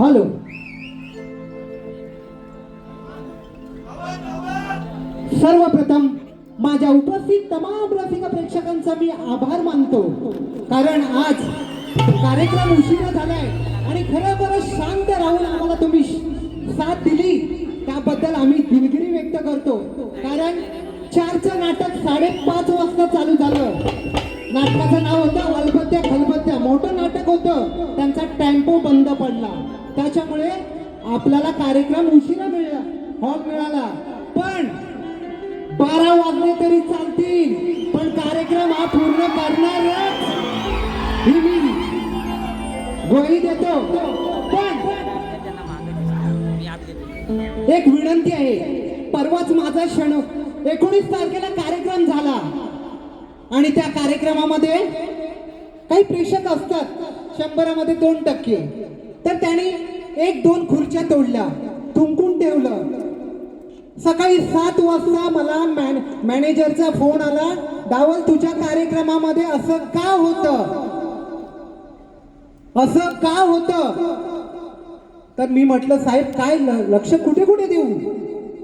Hello. सर्वप्रथम माझ्या उपस्थित तमाम रसिक प्रेक्षकांचा मी आभार मानतो, कारण आज कार्यक्रम उशिरा झालाय आणि खरोखरच शांत राहून आम्हाला तुम्ही साथ दिली त्याबद्दल आम्ही दिलगिरी व्यक्त करतो. कारण 4चं नाटक 5:30 वाजता चालू झालं. नाटकाचं नाव होतं अलबत्या खलबत्त्या. मोठं नाटक होतं, त्यांचा टेम्पो बंद पडला, त्याच्यामुळे आपल्याला कार्यक्रम उशिरा मिळाला, हॉल मिळाला. पण 12 वाजले तरी चालतील, पण कार्यक्रम हा पूर्ण करणारच ही मी ग्वाही देतो. पण एक विनंती आहे, परवाच माझा क्षण 19 तारखेला कार्यक्रम झाला आणि त्या कार्यक्रमामध्ये काही प्रेक्षक असतात 100 मध्ये 2%, तर त्यांनी 1-2 खुर्च्या तोडल्या, थुंकून ठेवलं. सकाळी 7 वाजता मला मॅनेजरचा फोन आला, डावल तुझ्या कार्यक्रमामध्ये असं का होतं, असं का होतं. तर मी म्हटलं साहेब काय लक्ष कुठे कुठे देऊ.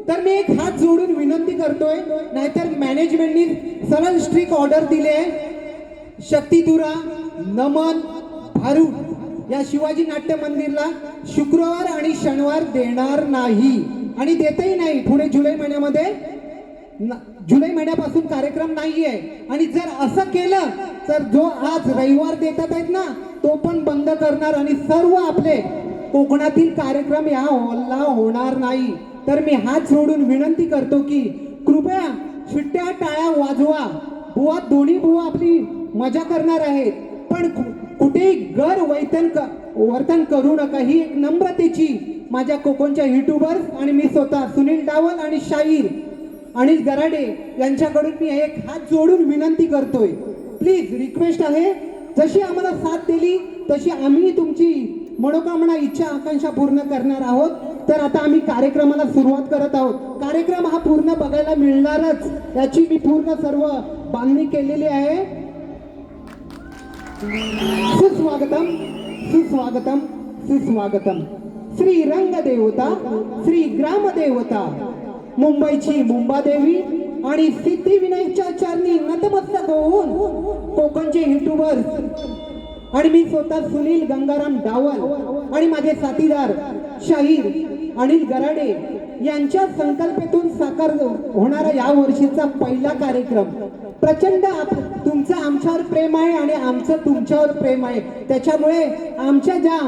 तर मी एक हात जोडून विनंती करतोय, नाहीतर मॅनेजमेंटनी सरळ स्ट्रिक्ट ऑर्डर दिली आहे, शक्तिधुरा, नमन, भारूड या शिवाजी नाट्य मंदिरला शुक्रवार आणि शनिवार देणार नाही आणि देतही नाही. पुढे जुलै महिन्यापासून कार्यक्रम नाहीये. आणि जर असं केलं तर जो आज रविवार देतात आहेत ना, तो पण बंद करणार आणि सर्व आपले कोकणातील कार्यक्रम या हॉलला होणार नाही. तर मी हात जोडून विनंती करतो की कृपया शिट्ट्या टाळ्या वाजवा. बुवा दोन्ही बुवा आपली मजा करणार आहेत, पण कुठेही वर्तन करू नका. ही एक नम्रतेची माझ्या कोकणच्या युट्यूबर्स आणि मी स्वतः सुनील डावल आणि शाहीर अनिल गराडे यांच्याकडून मी एक हात जोडून विनंती करतोय. प्लीज रिक्वेस्ट आहे, जशी आम्हाला साथ दिली तशी आम्ही तुमची मनोकामना, इच्छा, आकांक्षा पूर्ण करणार आहोत. तर आता आम्ही कार्यक्रमाला सुरुवात करत आहोत. कार्यक्रम हा पूर्ण बघायला मिळणारच याची मी पूर्ण सर्व बांधणी केलेली आहे. सुस्वागतम सुस्वागतम सुस्वागतम. श्री रंगदेवता, श्री ग्रामदेवता, मुंबईची मुंबादेवी आणि सिद्धिविनायकच्या चरणी नतमस्तक होऊन कोकणचे युट्यूबर्स आणि मी स्वतः सुनील गंगाराम डावल आणि माझे साथीदार शाहीर अनिल गराडे यांच्या संकल्पनेतून साकार होणारा या वर्षीचा पहिला कार्यक्रम. प्रचंड तुमचं आमच्यावर प्रेम आहे आणि आमचं तुमच्यावर प्रेम आहे. त्याच्यामुळे आमच्या ज्या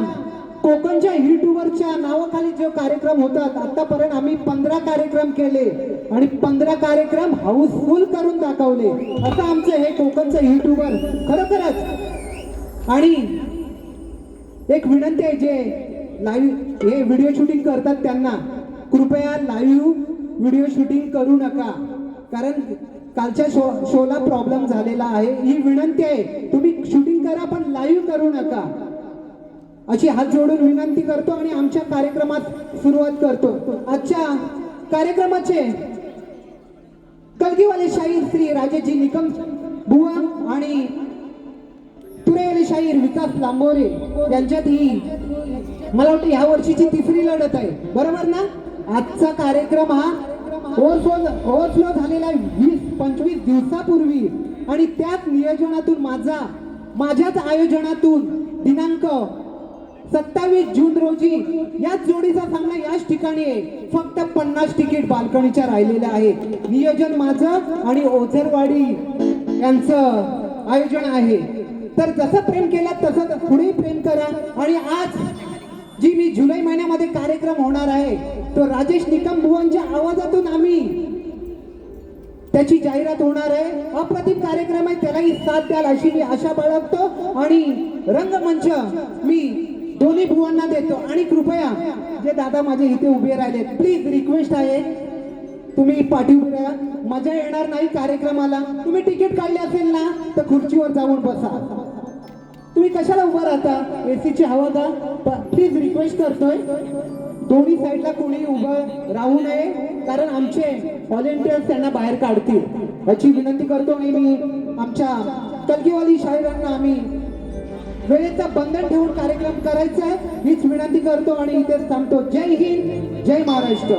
कोकणच्या युट्यूबरच्या नावाखाली जो कार्यक्रम होतात, आतापर्यंत आम्ही 15 कार्यक्रम केले आणि 15 कार्यक्रम हाऊसफुल करून दाखवले. असं आमचं हे कोकणचं युट्यूबर खरोखरच. आणि एक विनंती आहे, जे लाईव्ह हे व्हिडिओ शूटिंग करतात त्यांना कृपया लाईव्ह व्हिडिओ शूटिंग करू नका, कारण कालच्या शोला प्रॉब्लेम झालेला आहे. ही विनंती आहे, तुम्ही शूटिंग करा पण लाईव्ह करू नका अशी हात जोडून विनंती करतो आणि आमच्या कार्यक्रमात सुरुवात करतो. आजच्या कार्यक्रमाचे कलगीवाले शाहीर श्री राजेजी निकम बुवा आणि तुरेवाले शाहीर विकास लांबोरे यांच्यात ही मला वाटतं या वर्षीची 3री लढत आहे, बरोबर ना. आजचा कार्यक्रम हा ओव्हरफ्लो झालेला 20-25 दिवसापूर्वी आणि त्याच नियोजनातून माझ्याच आयोजनातून दिनांक 27 जून रोजी याच जोडीचा सामना याच ठिकाणी आहे. फक्त 50 तिकीट बाल्कनीच्या राहिलेल्या आहेत. नियोजन माझं आणि ओझरवाडी यांचं आयोजन आहे. तर जसं प्रेम केलं तसं पुढे प्रेम करा. आणि आज जी मी जुलै महिन्यामध्ये कार्यक्रम होणार आहे तो राजेश निकम बुवांच्या आवाजातून आम्ही त्याची जाहिरात होणार आहे. अप्रतिम कार्यक्रम आहे, त्यालाही साथ द्याल अशी मी आशा बाळगतो. आणि रंगमंच मी दोन्ही बुवांना देतो. आणि कृपया जे दादा माझे इथे उभे राहिले, प्लीज रिक्वेस्ट आहे, तुम्ही पाठीवर राहा. मजा येणार नाही कार्यक्रमाला. तुम्ही तिकीट काढले असेल ना तर खुर्चीवर जाऊन बसा. तुम्ही कशाला उभा राहता, एसीची हवा का. प्लीज रिक्वेस्ट करतोय, दोन्ही साईडला कोणी उभं राहू नये, कारण आमचे व्हॉलेंटियर्स त्यांना बाहेर काढतील याची विनंती करतो. आणि मी आमच्या कलगीवाली शाहिरांना आम्ही वेळेचं बंधन ठेवून कार्यक्रम करायचा आहे हीच विनंती करतो आणि इथेच थांबतो. जय हिंद, जय Maharashtra.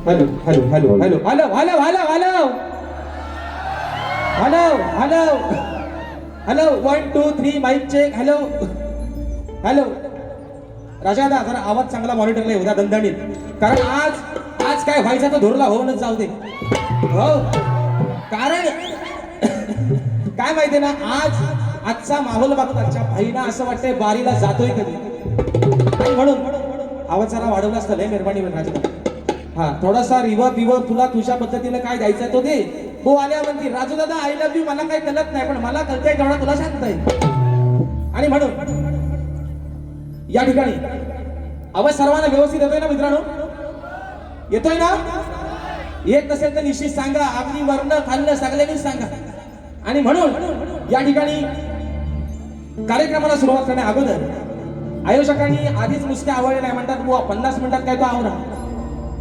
Hello hello hello hello hello hello hello hello hello hello hello 1 2 3 mic check hello hello राजादा जरा आवाज चांगला मॉनिटरला येऊ द्या दणदणीत, कारण आज आज काय व्हायचं तर धोरला होऊनच जाऊ दे. हो कारण काय माहितीये ना, आजचा माहोल बघून आजच्या भाईना असं वाटतंय बारीला जातोय कधी, आणि म्हणून आवाज जरा वाढवला असता लय मेहरबानी होईल राजा. हा थोडासा रिवर्ब तुला तुझ्या पद्धतीने काय द्यायचं तो दे. हो आल्या म्हणती राजू दादा आय लव्ह यू, मला काही कळत नाही पण मला कळतंय तेवढा तुला सांगताय. आणि म्हणून या ठिकाणी आवाज सर्वांना व्यवस्थित येतोय ना मित्रांनो? येतोय ना? येत नसेल तर निश्चित सांगा, आपली वर्ण खाल्लं सगळ्यांनी सांगा. आणि म्हणून या ठिकाणी कार्यक्रमाला सुरुवात करण्या अगोदर आयोजकांनी आधीच नुसते आवडले नाही, म्हणतात बुवा 50 मिनिटात काय तो आवरा.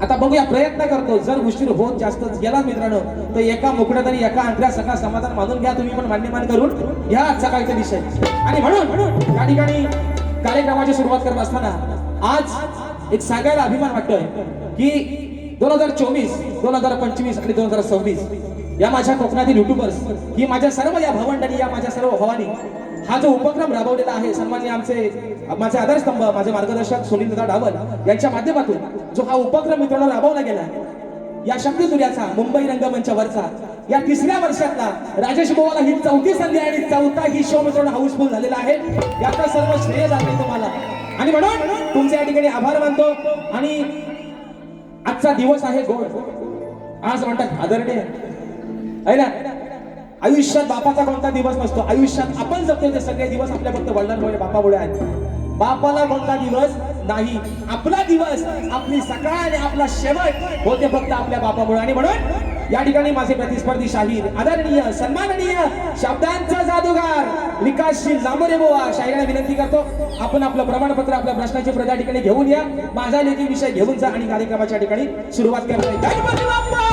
आता बघूया, प्रयत्न करतो. जर उशीर होत जास्त गेला मित्रांनो तर एका मुकड्या तरी एका अंतऱ्या सगळा समाधान मानून घ्या तुम्ही, पण मान्यमान करून घ्या आजचा काहीचा विषय. आणि म्हणून या ठिकाणी कार्यक्रमाची सुरुवात करत असताना आज एक सांगायला अभिमान वाटतोय की 2024, 2025 आणि 2026 या माझ्या कोकणातील युट्यूबर्स, ही माझ्या सर्व या भावंडांनी, या माझ्या सर्व भावानी हा जो उपक्रम राबवलेला आहे, सन्माननीय माझे आधारस्तंभ, माझे मार्गदर्शक सुनीलदादा डावल यांच्या माध्यमातून जो हा उपक्रम मित्रांनो राबवला गेला, या शब्दसूर्याचा मुंबई रंगमंचावरचा या 3ऱ्या वर्षातला राजेश बोवाला ही 4थी संधी आणि 4था ही शो मित्रांनो हाऊसफुल झालेला आहे. याचा सर्व श्रेय जाते तुम्हाला, आणि म्हणून तुमचे या ठिकाणी आभार मानतो. आणि आजचा दिवस आहे गोड, आज म्हणतात फादर डे आहे ना. आयुष्यात बापाचा कोणता दिवस नसतो. आयुष्यात आपण जगतो ते सगळे दिवस आपल्या फक्त वडिलांमुळे बापामुळे आहेत. बापाला कोणता दिवस नाही. आपला दिवस, आपली सकाळ आणि आपला शेवट होते फक्त आपल्या बापामुळे. आणि म्हणून या ठिकाणी माझे प्रतिस्पर्धी शाहीर, आदरणीय, सन्माननीय, शब्दांचा जादूगार विकासशील लांबोरे बुवा शाहिरांना विनंती करतो, आपण आपलं प्रमाणपत्र, आपल्या प्रश्नाची प्रत या ठिकाणी घेऊन या, माझा लेखी विषय घेऊन जा आणि कार्यक्रमाच्या ठिकाणी सुरुवात करतोय. गणपती बाप्पा.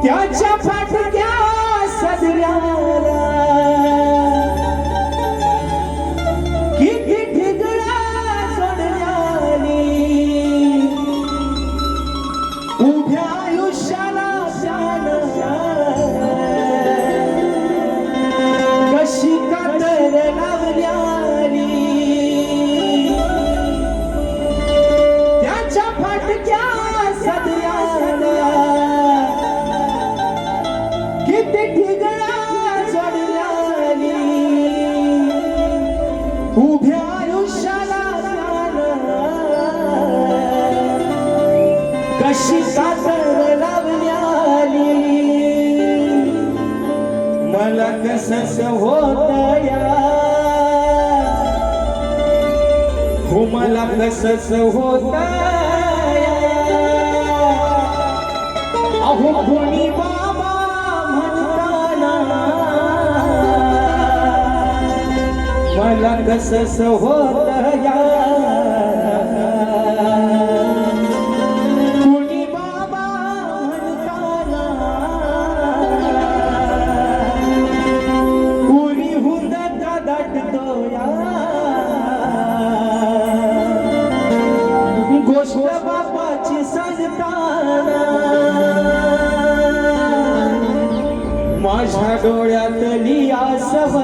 त्याच्या फाटक्या सदऱ्याला किती ठिगळा सोडल्याने उभ्या आयुष्याला शान कशी कातर लावल्याने त्याच्या फाटक्या सदऱ्याला किती ठिगळा सोडल्याने उभ्या आयुष्याला कशी कातर लावल्याने मला कसंच होतया हो मला कसंच होतया अहो कोणी बाबा म्हणताना मला कसंच होतया कोणी बाबा म्हणताना पुरी हुंदका दाटतोया गोष्ट बापाची सांगताना माझ्या डोळ्यातली आसव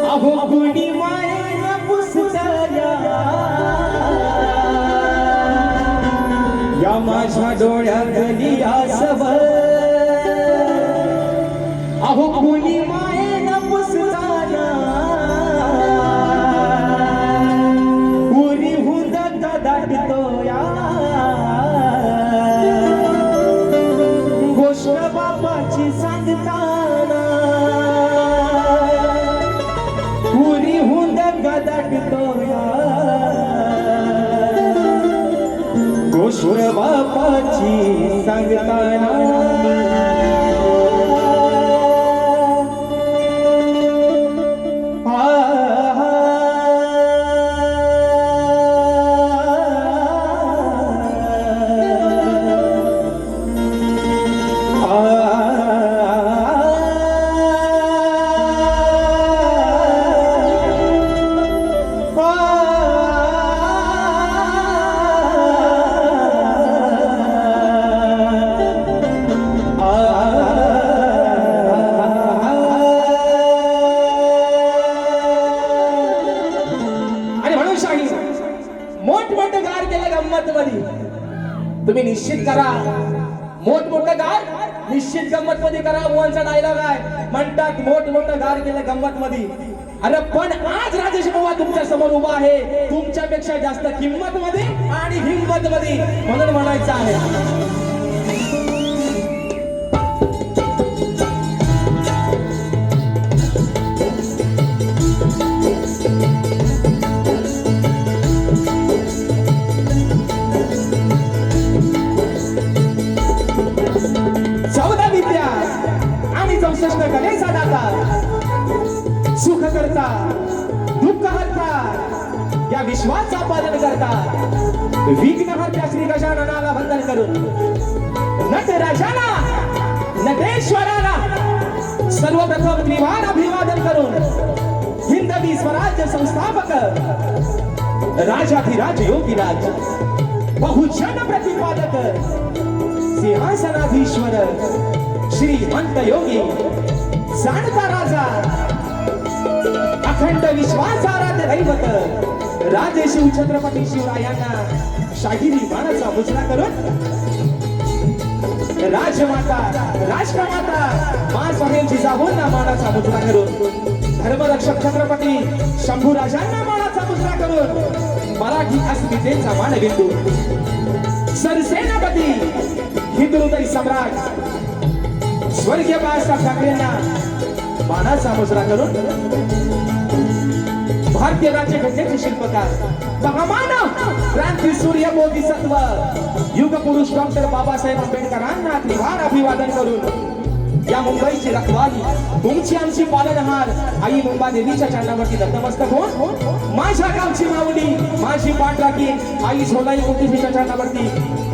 अहो कुणी मायेनं पुसतल्या या माझ्या डोळ्यातली आसव अहो कुणी मायेनं पुसताना पुरी हुंदका दाटतोया गोष्ट बापाची सांगताना पुरी हुंदका दाटतोया गोष्ट बापाची सांगताना मोठमोठं गार केलं गंमत मध्ये. तुम्ही निश्चित करा मोठमोठं गार निश्चित गंमत मध्ये करा. मोहनचा डायलॉग आहे, म्हणतात मोठमोठं गार केलं गंमत मध्ये. अरे पण आज राजेश बुवा तुमच्या समोर उभा आहे तुमच्यापेक्षा जास्त किंमत मध्ये आणि हिंमत मध्ये, म्हणून म्हणायचं आहे गणेशा दाता सुख करता दुःख हरता या विश्वाचा पालन करता विघ्नहर्त्या श्री गजाननाला वंदन करून नटराजाला नटेश्वराला सर्वप्रथम त्रिवार अभिवादन करून हिंदवी स्वराज्य संस्थापक राजाधिराज योगीराज बहुजन प्रतिपादक सिंहासनाधीश्वर श्रीमंत योगी जाणता राजा अखंड विश्वासाराध्य दैवत राजे शिव छत्रपती शिवरायांना शाहिरी मानाचा मुजरा करून राजमाता राष्ट्रमाता मा स्वामी जिजाऊंना मानाचा मुजरा करून धर्मरक्षक छत्रपती शंभूराजांना मानाचा मुजरा करून मराठी अस्मितेचा मानबिंदू सरसेनापती हिंदुहृदय सम्राट स्वर्गीय बाळासाहेब ठाकरेंना मानाचा मुजरा करून भारतीय राज्यघटनेचे शिल्पकार महामानव क्रांती सूर्य बोधिसत्व युग पुरुष डॉक्टर बाबासाहेब आंबेडकरांना त्रिवार अभिवादन करून या मुंबईची रखवाली तुमची आमची पालनहार आई मुंबा देवीच्या चरणावरती नतमस्तक होऊन माझ्या गावची माऊली माझी पाठराखी आई सोलाई कोटीच्या चरणावरती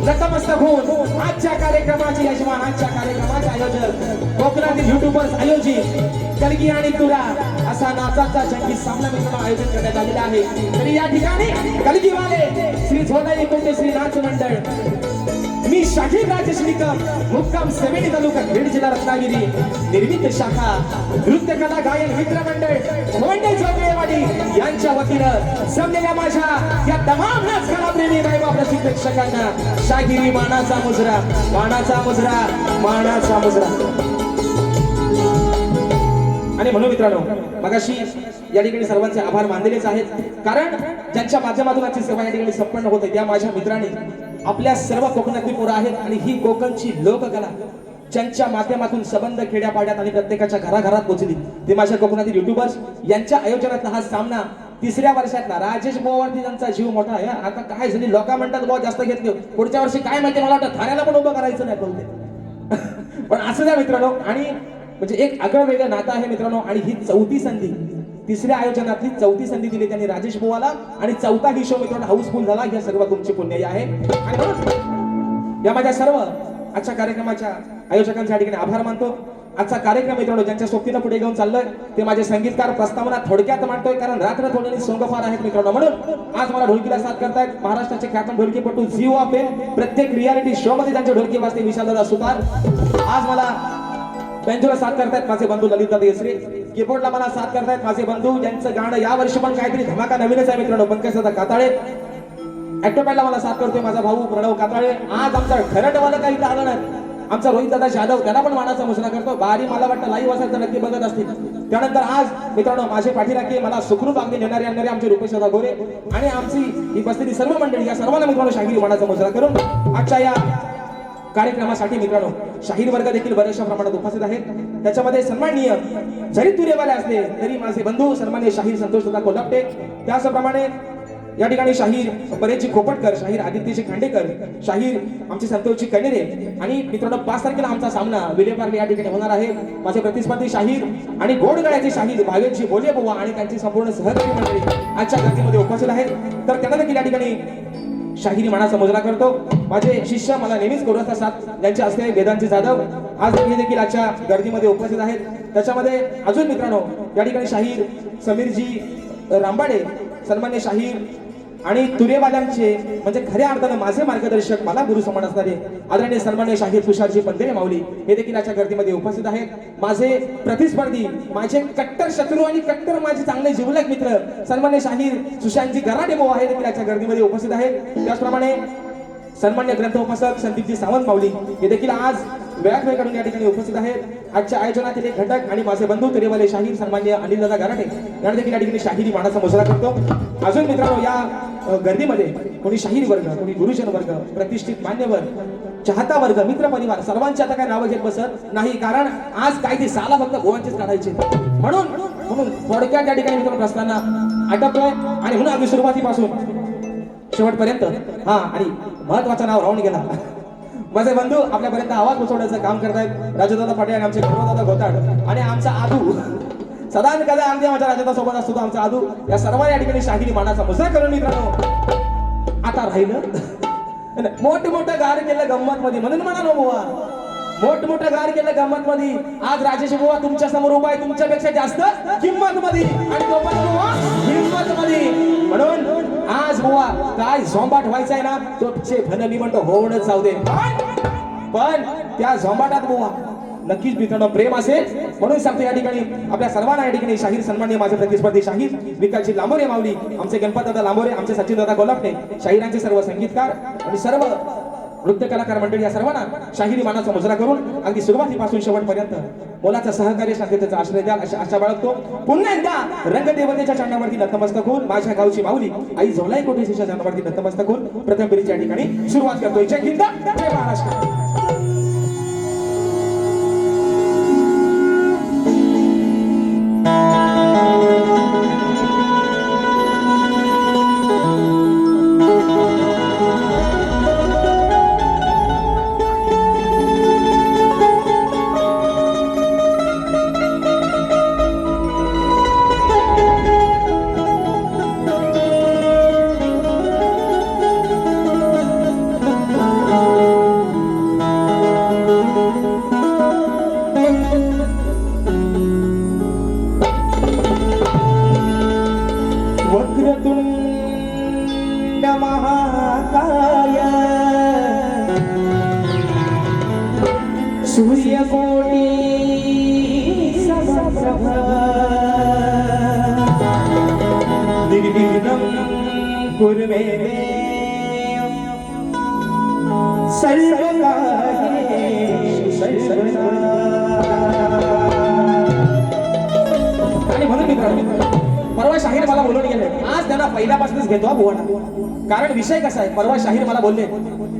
नतमस्तक होऊन आजच्या कार्यक्रमाचे यजमान आजच्या कार्यक्रमाचे आयोजक कोकणातील युट्यूबर्स आयोजित कलगी आणि तुरा असा नाचाचा जंगी सामना मित्रांनो आयोजन करण्यात आलेला आहे. तरी या ठिकाणी कलगीवाले श्री सोलाई कोटे श्री नाच मंडळ मी शाहीर राजश्रीकम मुक्काम सेवेनी तालुका खेड जिल्हा रत्नागिरी निर्मित शाखा नृत्य कला गायन मित्र मंडळ मोंडे जोगळेवाडी यांच्या वतीनं जमलेल्या माझ्या या तमाम नाच कलाप्रेमी मायबाप प्रेक्षकांना शाहिरी मानाचा मुजरा मानाचा मुजरा मानाचा मुजरा. आणि म्हणून मित्रांनो मगाशी या ठिकाणी सर्वांचे आभार मानलेलेच आहेत कारण ज्यांच्या माध्यमातून आजची सेवा या ठिकाणी संपन्न होते त्या माझ्या मित्रांनी आपल्या सर्व कोकणातली पोरं आहेत आणि ही कोकणची लोककला ज्यांच्या माध्यमातून संबंध खेड्यापाड्यात आणि प्रत्येकाच्या घराघरात पोहोचली ते माझ्या कोकणातील युट्यूबर्स यांच्या आयोजनातला हा सामना तिसऱ्या वर्षातला राजेश बोवावरती त्यांचा जीव मोठा आहे. आता काय झाली लोक म्हणतात बहुत जास्त घेतले पुढच्या वर्षी काय माहिती मला वाटतं ठाण्याला पण उभं करायचं नाही बोलते पण असं द्या मित्रांनो. आणि म्हणजे एक आगळं वेगळं नातं आहे मित्रांनो आणि ही चौथी संधी तिसऱ्या आयोजनातली चौथी संधी दिली त्यांनी राजेश बोवाला आणि चौथा ही शो मित्रांनो हाऊसफुल झाला. हे सर्व तुमची पुण्य आहे आणि म्हणून या माझ्या सर्व आजच्या कार्यक्रमाच्या आयोजकांच्या ठिकाणी आभार मानतो. आजचा कार्यक्रम मित्रांनो ज्यांच्या सोबतीनं पुढे घेऊन चाललोय ते माझे संगीतकार प्रस्तावना थोडक्यात मांडतोय कारण रात्र थोडे सोंग फार आहेत मित्रांनो. म्हणून आज मला ढोलकीला साथ करतायत महाराष्ट्राचे ख्यातन ढोलकीपटू झी ऑफ प्रत्येक रियालिटी शो मध्ये त्यांचे ढोलकी वाजते विशालदादा सुतार. आज मला बेंजोला साथ करतायत माझे बंधू ललितदादा येसरे. कीबोर्डला मला साथ करतायत माझे बंधू ज्यांचं गाणं या वर्षी पण काहीतरी धमाका नवीनच आहे मित्रांनो पंकजदादा काताळे. ऍक्टोपॅडला मला साथ करतोय माझा भाऊ प्रणव काताळे. आज आमचा खरटवाला काही आलं नाही आमचा रोहित दादा जाधव त्याला पण मानाचा मुजरा करतो. बारी मला वाटतं लाईव्ह असेल तर नक्की बघत असतील. त्यानंतर आज मित्रांनो माझे पाठीराखे मला सुखरूप अगदी नेणारे आणणारे आमचे रुपेश दादा गोरे आणि आमची ही बसलेली सर्व मंडळी या सर्वांना मित्रांनो शाहीर मानाचा मुजरा करून आजच्या या कार्यक्रमासाठी मित्रांनो शाहीर वर्ग देखील बऱ्याचशा प्रमाणात उपस्थित आहेत. त्याच्यामध्ये सन्माननीय जरी तुरेवाले असले तरी माझे बंधू सन्माननीय शाहीर संतोष दादा कोल्हापटे त्याचप्रमाणे या ठिकाणी शाहीर परेशजी खोपटकर शाहीर आदित्यजी खांडेकर शाहीर आमचे संतोषजी कनेरे आणि मित्रांनो 5 तारखेला आमचा सामना विलेपार्ले या ठिकाणी होणार आहे. माझे प्रतिस्पर्धी शाहीर आणि गोडगळ्याचे शाहीर भावेशजी बोले बुवा आणि त्यांची संपूर्ण सहकारी मंडळी आजच्या गर्दीमध्ये उपस्थित आहेत. तर त्यांना देखील या ठिकाणी शाहिरी मानाचा मुजरा करतो. माझे शिष्य मला नेहमीच करू साथ ज्यांचे असते वेदांती जाधव आज हे देखील आजच्या गर्दीमध्ये उपस्थित आहेत. त्याच्यामध्ये अजून मित्रांनो या ठिकाणी शाहीर समीरजी रांबाडे सन्मान्य शाहीर आणि तुरेवाल्यांचे म्हणजे खऱ्या अर्थानं माझे मार्गदर्शक मला गुरु समान असणारे आदरणीय सन्मान्य शाहीर तुषारजी पंधेरे माऊली हे देखील आजच्या गर्दीमध्ये उपस्थित आहेत. माझे प्रतिस्पर्धी माझे कट्टर शत्रू आणि कट्टर माझे चांगले जिवलग मित्र सन्मान्य शाहीर सुशांतजी गराडे बुवा हे देखील आजच्या गर्दीमध्ये उपस्थित आहेत. त्याचप्रमाणे सन्मान्य ग्रंथोपसक संदीपजी सावंत माऊली हे देखील आज वेळात वेळ काढून या ठिकाणी उपस्थित आहेत. आजच्या आयोजनातील एक घटक आणि माझे बंधू तुरेवाले शाहीर सन्मान्य अनिलदादा गराटे यांना देखील या ठिकाणी शाहिरी मानाचा मुजरा करतो. अजून मित्रांनो या गर्दीमध्ये कोणी शाहीर वर्ग कोणी गुरुजन वर्ग प्रतिष्ठित मान्यवर चाहता वर्ग मित्र परिवार सर्वांची आता काय नावं घेत बसत नाही कारण आज काय ते साला फक्त गोवांचेच काढायचे म्हणून थोडक्यात या ठिकाणी मित्रांनो प्रश्नांना आटपतोय आणि म्हणून आम्ही सुरुवातीपासून शेवटपर्यंत हा आणि महत्वाचं नाव राहून गेला माझे बंधू आपल्यापर्यंत आवाज पोहोचवण्याचं काम करतायत राजदादा पाटील आणि आमचे गौरवदादा घोटाड आणि आमचा आदू सदा कदा अगदी माझ्या राजदा सोबत असतो आमचा आदू या सर्व या ठिकाणी शाहिरी मानाचा मुजरा करून मित्रांनो आता राहिलं मोठं गार केलं गंमत मध्ये म्हणून म्हणा नो बुवा मोठं गार केलं गंमत मध्ये आज राजेश बुवा तुमच्या समोर उभा आहे तुमच्यापेक्षा जास्त किंमत मध्ये आणि तो पण बुवा हिंमत मध्ये म्हणून आज बुवा काय झोंबाट व्हायचा आहे ना तो भन मी म्हणतो होऊनच जाऊ दे पण त्या झोंबाटात बुवा नक्कीच मित्रांनो प्रेम असेल, म्हणून सांगतो या ठिकाणी आपल्या सर्वांना या ठिकाणी शाहीर सन्माननीय माझे प्रतिस्पर्धी शाहीर विकासजी लांबोरे माऊली, आमचे गणपत दादा लांबोरे, आमचे सचिन दादा गोलापणे, शाहिरांचे सर्व संगीतकार आणि सर्व नृत्य कलाकार मंडळी या सर्वांना शाहिरी मानाचा मुजरा करून अगदी सुरुवातीपासून शेवटपर्यंत मोलाचा सहकार्य शांततेचा आश्रय द्याल अशी आशा बाळगतो. पुन्हा एकदा रंगदेवतेच्या चरणावरती नतमस्तक होऊन माझ्या गावची माऊली आई झोलाई कोटेच्या चरणावरती नतमस्तक होऊन प्रथम फेरीच्या ठिकाणी सुरुवात करतोय. जय हिंद, जय महाराष्ट्र. वक्रतुंड महाकाय सूर्यकोटी समप्रभ निर्विघ्नं कुरु मे देव सर्वकार्येषु सर्वदा. आणि म्हणून मित्रांनो परवा शाहीर मला बोलून गेले, आज त्यांना पहिल्यापासूनच घेतो हा बुवाना. कारण विषय कसा आहे, परवा शाहीर मला बोलले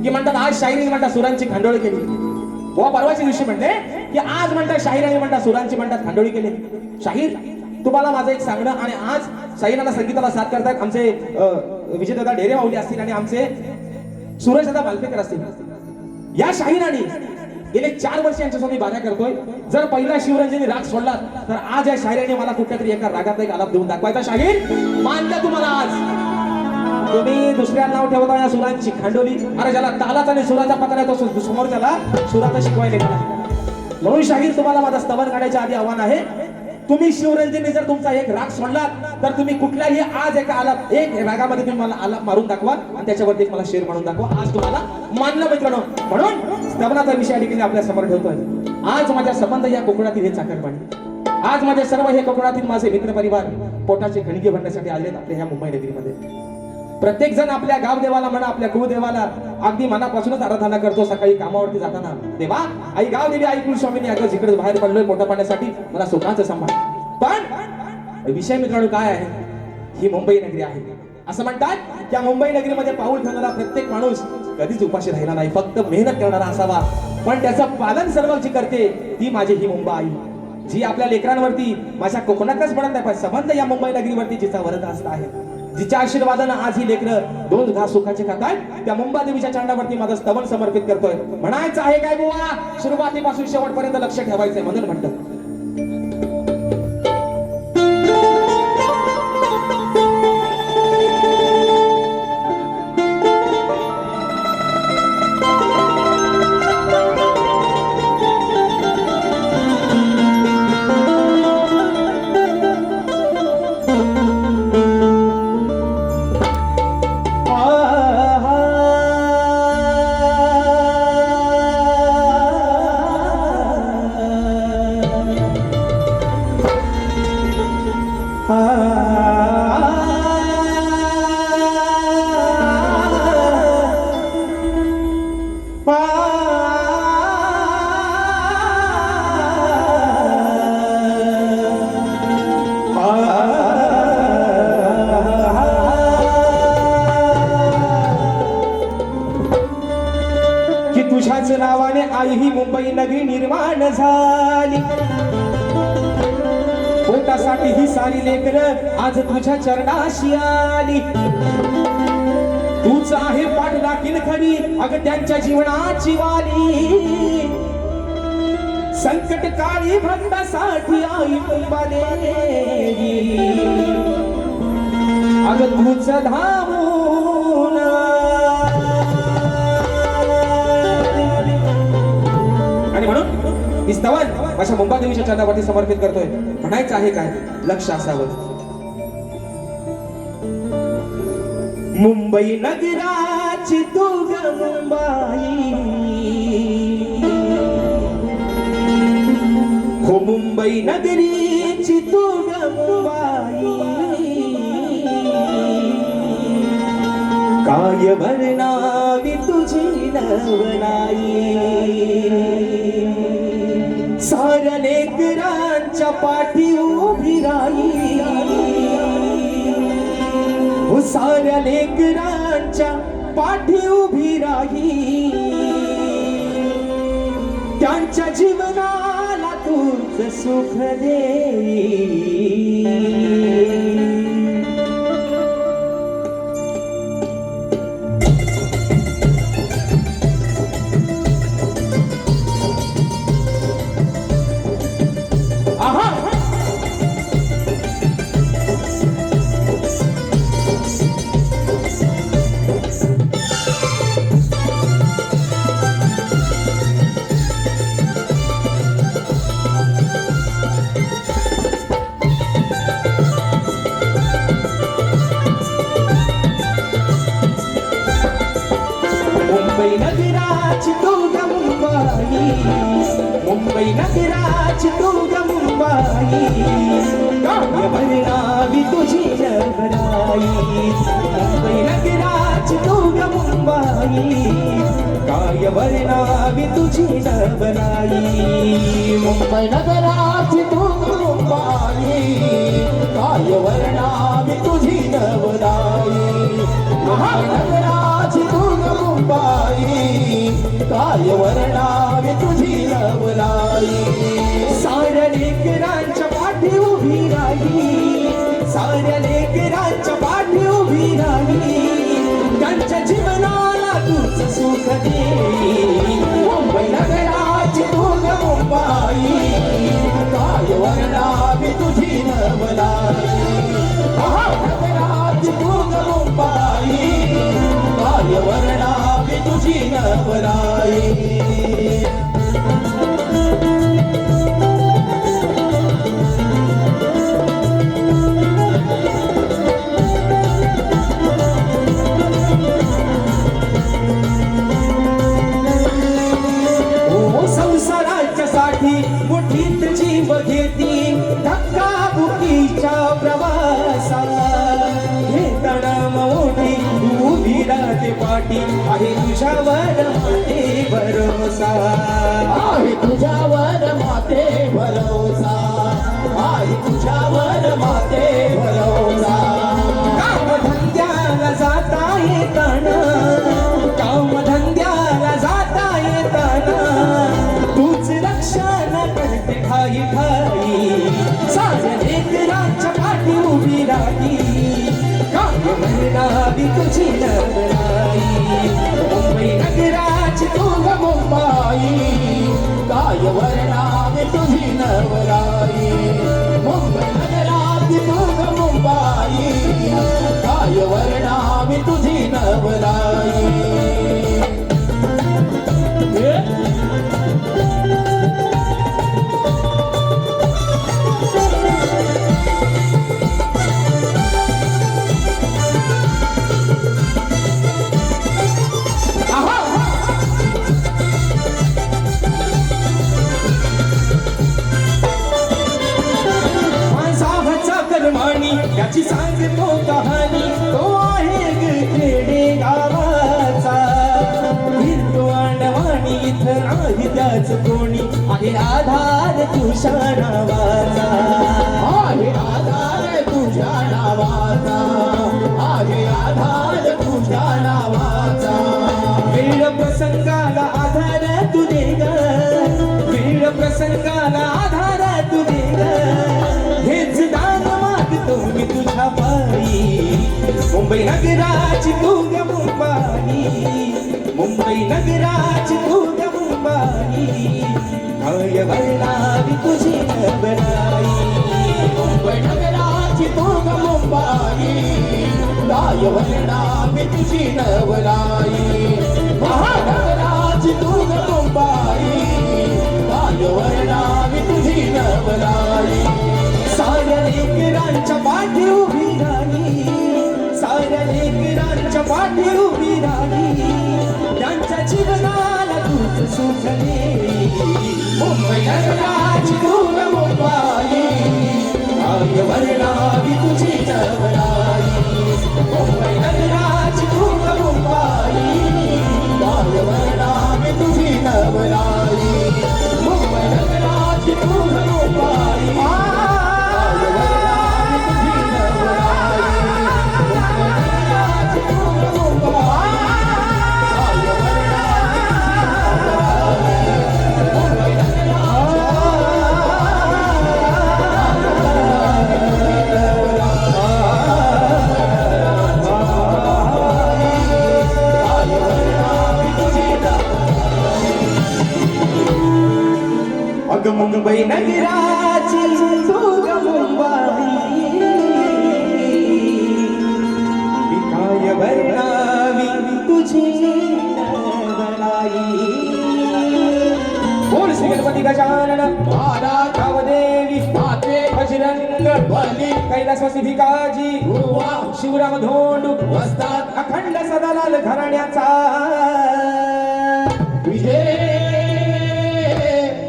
की म्हणतात आज शाहिरीने म्हणतात सुरांची खांडोळी केली. बुवा परवाच्या दिवशी म्हणते की आज म्हणतात शाहिरांनी म्हणतात सुरांची म्हणतात खांडोळी केली. शाहीर तुम्हाला माझं एक सांगणं, आणि आज शाहिरांना संगीताला साथ करतात आमचे विजयदादा ढेरे माऊली असतील आणि आमचे सूरजदादा मालपेकर असतील. या शाहिरांनी गेले 4 वर्ष यांच्यासोबत बाऱ्या करतोय. जर पहिला शिवरंजनी राग सोडला तर आज या शाहिराने मला कुठल्या तरी एका रागात एक आलाप देऊन दाखवायचा. शाहीर मानलं तुम्हाला आज. तुम्ही दुसऱ्या नाव ठेवता या सुरांची खांडोली. अरे ज्याला तालाचा आणि सुराचा पत्र आहे तो समोर त्याला सुराचा शिकवायला गेला. म्हणून शाहीर तुम्हाला माझा स्तवन काढायच्या आधी आव्हान आहे, तुम्ही शिवरंजनी जर तुमचा एक राग सोडला तर तुम्ही कुठल्याही आज एका आलाप एक रागामध्ये तुम्ही मला आलाप मारून दाखवा आणि त्याच्यावरती मला शेर म्हणून दाखवा. आज तुम्हाला मानलं मित्रांनो. म्हणून स्तवनाचा विषय ठिकाणी आपल्या समोर ठेवतोय. आज माझ्या संबंध या कोकणातील हे चाकरमानी, आज माझे सर्व हे कोकणातील माझे मित्र परिवार पोटाचे खणगे भरण्यासाठी आलेत आपल्या ह्या मुंबई नगरीमध्ये. प्रत्येक जण आपल्या गावदेवाला म्हणा आपल्या कुळदेवाला अगदी मनापासूनच आराधना करतो. सकाळी कामावरती जाताना देवा आई गावदेवी आई कुलस्वामीनी अगं जिकडे बाहेर पडलोय पोटा पाण्यासाठी मला सुखाचं सांभाळ. पण विषय मित्रांनो काय आहे, ही मुंबई नगरी आहे. असं म्हणतात की मुंबई नगरीमध्ये पाऊल ठेवणारा प्रत्येक माणूस कधीच उपाशी राहिला नाही, फक्त मेहनत करणारा असावा. पण त्याचं पालन सर्व जी करते ती माझी ही मुंबई, जी आपल्या लेकरांवरती माझ्या कोकणातच पडत नाही पण संबंध या मुंबई नगरीवरती जिचा वरद हस्त आहे, जिच्या आशीर्वादानं आज ही लेकरं 2 घास सुखाचे खातात, त्या मुंबा देवीच्या चरणावरती माझं स्तवन समर्पित करतोय. म्हणायचं आहे काय बुवा, सुरुवातीपासून शेवटपर्यंत लक्ष ठेवायचंय म्हणून म्हणतं. तुझ्याच नावाने आई ही मुंबई नगरी निर्माण झाली. पोटासाठी ही सारी लेकरं आज तुझ्या चरणाशी आली. तूच आहे पाठराखील खरी अगं त्यांच्या जीवनाची वाली. संकट काळी भक्तासाठी आई मुंबादेवी अगं तूच धावून. आणि म्हणून ही स्तवन माझ्या मुंबा देवीच्या चरणावरती समर्पित करतोय. म्हणायचं आहे काय, लक्ष असावं. मुंबई नगराची तू ग मुंबई, मुंबई नगरीची तू ग मुंबाई, काय वर्णावी तुझी नवलाई. साऱ्या लेकरांच्या पाठी उभी राही, हो साऱ्या लेकरांच्या पाठी उभी राही. त्यांच्या जीवनाला तूच सुख दे. मुंबई नगराची तू ग मुंबाई, मुंबई नगराची तू ग मुंबाई, काय वर्णावी तुझी नवलाई. मुंबई नगराची तू ग मुंबाई, काय वर्णावी तुझी नवलाई. मुंबई नगराची तू ग मुंबाई, काय वर्णावी तुझी नवलाई. मुंबई नगराची तू ग मुंबाई, काय वर्णावी तुझी नवलाई. साऱ्या लेकरांच्या पाठी उभी राही, साऱ्या लेकरांच्या पाठी उभी राही. त्यांच्या जीवनाला तूच सुख दे. मुंबई नगराची तू ग मुंबाई, काय वर्णावी तुझी नवलाई. नगराची तू ग मुंबाई, काय वर्णावी तुझी नवलाई. संसाराच्या साठी मुठीत जीव घेती, धक्का बुकीच्या प्रवासाला घेताना मोठी उभी राहते पाठी. आहे तुझ्यावर माते भरोसा, आहे तुझ्यावर माते भरोसा, आहे तुझ्यावर माते भरोसा. कामधंद्याला जाता येताना, कामधंद्याला जाता येताना तूच रक्षण करते ठाई ठाई. साऱ्या लेकरांच्या पाठी उभी राही, काय वर्णावी तुझी नवलाई. मुंबई नगराची तू ग मुंबाई, काय वर्णावी तुझी नवलाई. मुंबई नगराची तू ग मुंबाई, काय वर्णावी तुझी नवलाई. याची सांगतो कहाणी, तो आहे ग खेडे गावाचा. फिरतो आणवाणी इथं आहे त्याच कोणी, आहे आधार तुझ्या नावाचा. आहे आधार तुझ्या नावाचा, आहे आधार तुझ्या नावाचा. वेळ प्रसंगाला आधार तू दे ग, वेळ प्रसंगाला आधार तू दे ग. हेच दान मागतो मी तुझ्या पायी. मुंबई नगराची तू ग मुंबाई, मुंबई नगराची तू ग मुंबाई, काय वर्णावी तुझी नवलाई. मुंबई नगराची तू ग मुंबाई, काय वर्णावी तुझी नवलाई. महानगराची तू ग मुंबाई, काय वर्णावी तुझी नवलाई. साऱ्या लेकरांच्या पाठी उभी राही, साऱ्या लेकरांच्या पाठी उभी राही. त्यांच्या जीवनाला तूच सुख दे. मुंबई नगराची धूल मुंबाई काय वर्णावी तुझी नवलाई मुंबई नगराची धूल मुंबाई काय वर्णावी तुझी नवलाई मुंबई नगराची धूल मुंबाई काय वर्णावी तुझी नवलाई मुंबई नगराची धूल मुंबाई काय अग मुंबई नगराची सुग मुंबाई काय वर्णावी तुझी नवलाई बोल श्री गणपती गजानन महाराज देवी माते बजरंग बली कैलासवासी भिकाजी शिवराम धोंडू वस्ताद अखंड सदालाल घराण्याचा विजय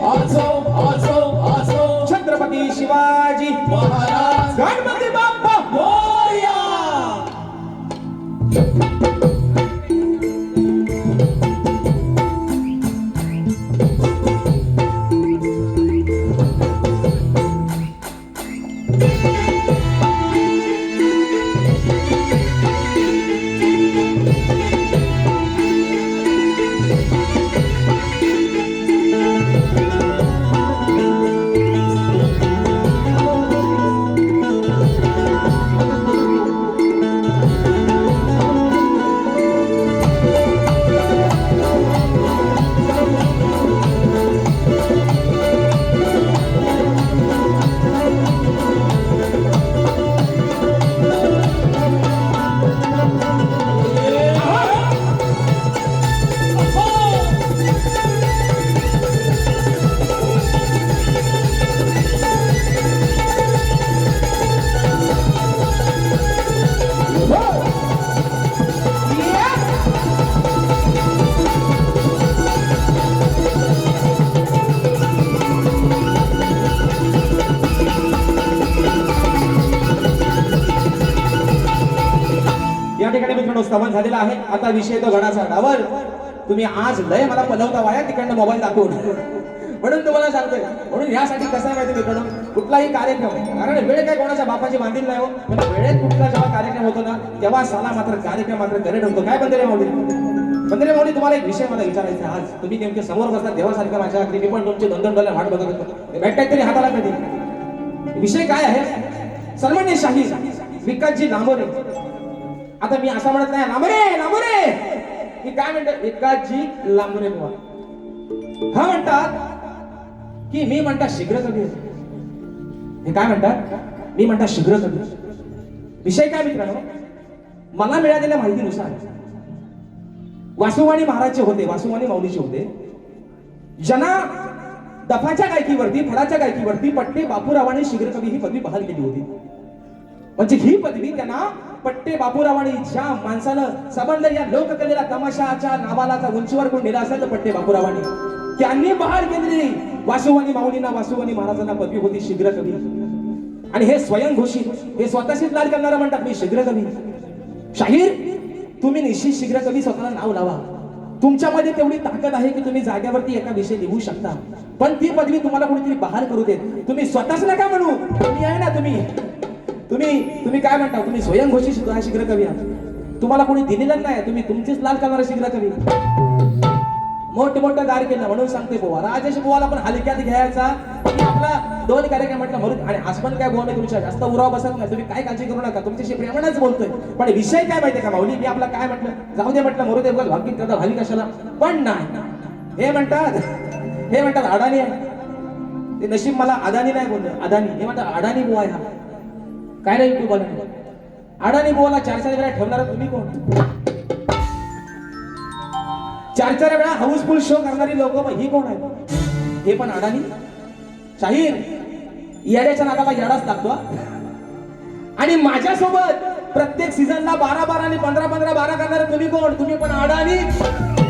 आसो आसो आसो छत्रपती शिवाजी महाराज गणपती बाप्पा मोरया या ठिकाणी मित्रांनो स्तवन झालेला आहे. आता विषय तो गडाचा डावर. तुम्ही आज लय मला पलवता वाया तिकडनं मोबाईल दाखवून म्हणून तुम्हाला सांगतोय. म्हणून यासाठी कसं आहे माहिती मित्रांनो, कुठलाही कार्यक्रम कारण वेळ काय कोणाच्या बापाची बांधील नाही हो, पण वेळेत कुठला जेव्हा कार्यक्रम होतो ना तेव्हा साला मात्र कार्यक्रम मात्र करेक्ट होतो. काय बंदरे माऊली बंदरे माऊली तुम्हाला एक विषय मला विचारायचा आज. तुम्ही नेमके समोर बसतात देवासारखं माझ्या अगदी मी पण तुमचे दोन डॉलर वाट बघत होतो. भेटताय तरी हाताला कधी. विषय काय आहे, सन्माननीय शाही विकासजी लांबोरे. आता मी असं म्हणत नाही लांबोरे लांबोरे, मी काय म्हणतो विकासजी लांबोरे बुवा. हा म्हणतात की मी म्हणतात शीघ्र कवी. हे काय म्हणतात, मी म्हणतात शीघ्र कवी. विषय काय मित्रांनो, मला मिळालेल्या माहितीनुसार वासुवाणी महाराजचे होते, वासुवाणी माऊलीचे होते, ज्यांना दफाच्या गायकीवरती फडाच्या गायकीवरती पट्टे बापूरावांनी शीघ्र कवी ही पदवी बहाल केली होती. म्हणजे ही पदवी त्यांना पट्टे बापूरावांनी ज्या माणसानं संबंध या लोककलेला तमाशाच्या नावाला उंचीवर कोण नेला असेल तर पट्टे बापूरावांनी त्यांनी बहाल केलेली वासुवाणी माऊलींना वासुवाणी महाराजांना पदवी होती शीघ्र कवी. आणि हे स्वयंघोषित हे स्वतःशीच लाल करणारा म्हणतात मी शीघ्र कवी. शाहीर तुम्ही निश्चित शीघ्र कवी स्वतःला नाव लावा. तुमच्यामध्ये तेवढी ताकद आहे की तुम्ही जाग्यावरती एका विषय लिहू शकता, पण ती पदवी तुम्हाला कोणीतरी बहाल करू देत. तुम्ही स्वतःच नका म्हणू, तुम्ही आहे ना तुम्ही तुम्ही काय म्हणता, तुम्ही स्वयंघोषित शीघ्र कवी आहात. तुम्हाला कोणी दिलेलं नाही, तुम्ही तुमचीच लाल करणारा शीघ्र कवी. मोठं गार केलं म्हणून सांगते बुवा, राजेश बुवाला पण हलक्यात घ्यायचा. आपला दोन कार्यक्रम म्हटलं म्हणून, आणि आज पण काय बुवा मी तुमच्या जास्त उराव बसत नाही, तुम्ही काय काळजी करू नका, तुमच्याशी प्रेमानच बोलतोय. पण विषय काय माहितीये का माऊली, मी आपला काय म्हटलं, जाऊ दे म्हटलं मरू दे बघ भागीत करता भाली कशाला. पण नाही, हे म्हणतात अडाणी आहे. ते नशीब मला अदानी नाही बोललं, अदानी. हे म्हणतात अडाणी बुवा आहे हा. काय रे युट्यूब वाला अडाणी बुवाला 4-4 वेळा ठेवणार तुम्ही कोण? 4-4 वेळा हाऊसफुल शो करणारी लोक ही कोण आहेत? हे पण अडाणी. शाहीर येड्याच्या नाकाला येडाच लागतो. आणि माझ्यासोबत प्रत्येक सीझनला 12 आणि 15 करणारे तुम्ही कोण? तुम्ही पण अडाणी,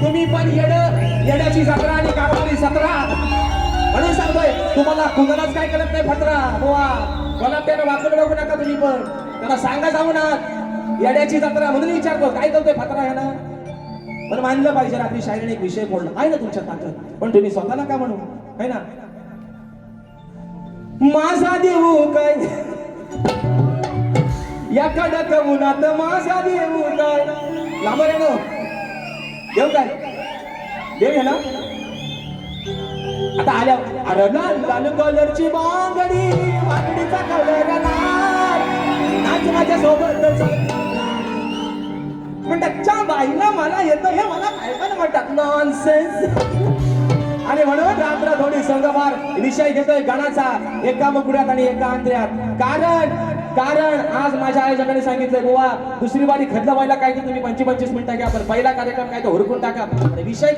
तुम्ही पण येड्याची 17 आणि कारभारी 17. म्हणून सांगतोय तुम्हाला कुणालाच काय करत नाही फटरा बुवा. मला त्यानं वाकून बघू नका तुम्ही पण. त्याला सांगा जाऊ ना येड्याची जत्रा म्हणून विचारतो काय करतोय फतरा ह्यानं. पण मानलं पाहिजे रात्री शायरीने एक विषय बोलला आहे ना तुमच्या ताकद, पण तुम्ही स्वतःला का म्हणू है ना. माझा देऊ काय या कडक उन्हात माझा देऊ काय लांबर आहे ना देऊ काय देव आहे ना. आता आल्या अरे लाल लाल कलरची बांगडी बांगडीचा कलर लाल नाच माझ्या सोबत म्हणतात बाईला मला येतं हे मला काय पण म्हणतात नॉनसेन्स. आणि म्हणून रात्र थोडी संगमार विषय घेतोय गणाचा एका मुकड्यात आणि एका अंतऱ्यात. कारण आज माझ्या आयोजकाने सांगितलंय बुवा दुसरी बारी खदला व्हायला काय तुम्ही 25 मिनिटं घ्या पण पहिला कार्यक्रम काय तो हुरकून टाका. विषय